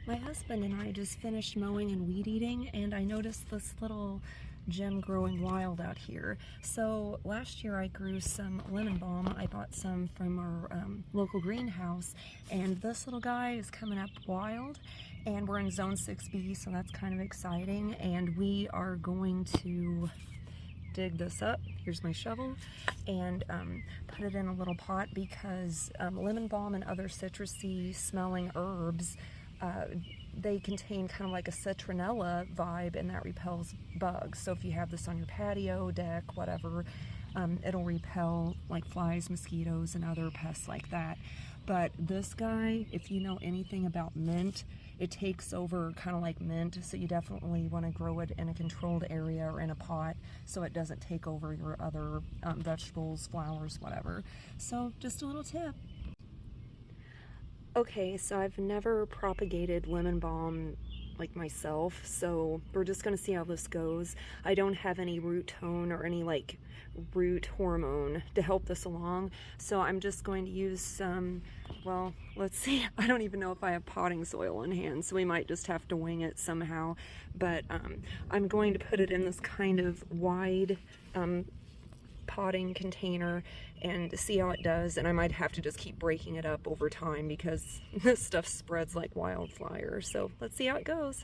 My husband and I just finished mowing and weed eating, and I noticed this little gem growing wild out here. So last year I grew some lemon balm. I bought some from our local greenhouse, and this little guy is coming up wild, and we're in zone 6B, so that's kind of exciting. And we are going to dig this up. Here's my shovel, and put it in a little pot because lemon balm and other citrusy smelling herbs, they contain kind of like a citronella vibe, and that repels bugs. So if you have this on your patio, deck, whatever, it'll repel like flies, mosquitoes, and other pests like that. But this guy, if you know anything about mint, it takes over kind of like mint, so you definitely want to grow it in a controlled area or in a pot so it doesn't take over your other vegetables, flowers, whatever. So just a little tip. Okay, so I've never propagated lemon balm like myself, so we're just gonna see how this goes. I don't have any root tone or any like root hormone to help this along, so I'm just going to use some, well, let's see, I don't even know if I have potting soil in hand, so we might just have to wing it somehow, but I'm going to put it in this kind of wide potting container and see how it does, and I might have to just keep breaking it up over time because this stuff spreads like wildfire. So let's see how it goes.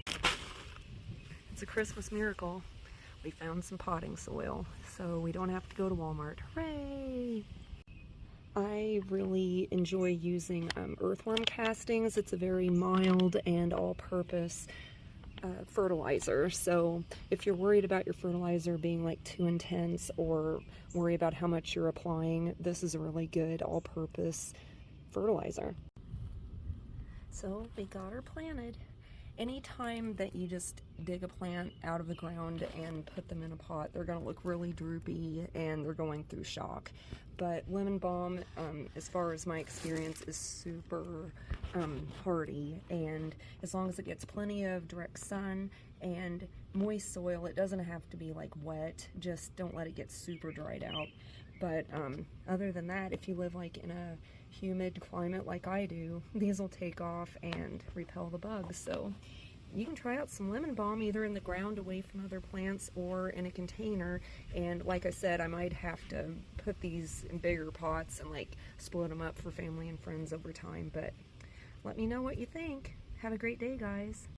It's a Christmas miracle. We found some potting soil, so we don't have to go to Walmart. Hooray! I really enjoy using earthworm castings. It's a very mild and all-purpose fertilizer. So if you're worried about your fertilizer being like too intense or worry about how much you're applying, this is a really good all-purpose fertilizer. So we got her planted. Anytime that you just dig a plant out of the ground and put them in a pot, they're going to look really droopy and they're going through shock. But lemon balm, as far as my experience, is super hardy, and as long as it gets plenty of direct sun and moist soil, it doesn't have to be like wet, just don't let it get super dried out. But other than that, if you live like in a humid climate like I do, these will take off and repel the bugs. So you can try out some lemon balm either in the ground away from other plants or in a container. And like I said, I might have to put these in bigger pots and like split them up for family and friends over time. But let me know what you think. Have a great day, guys.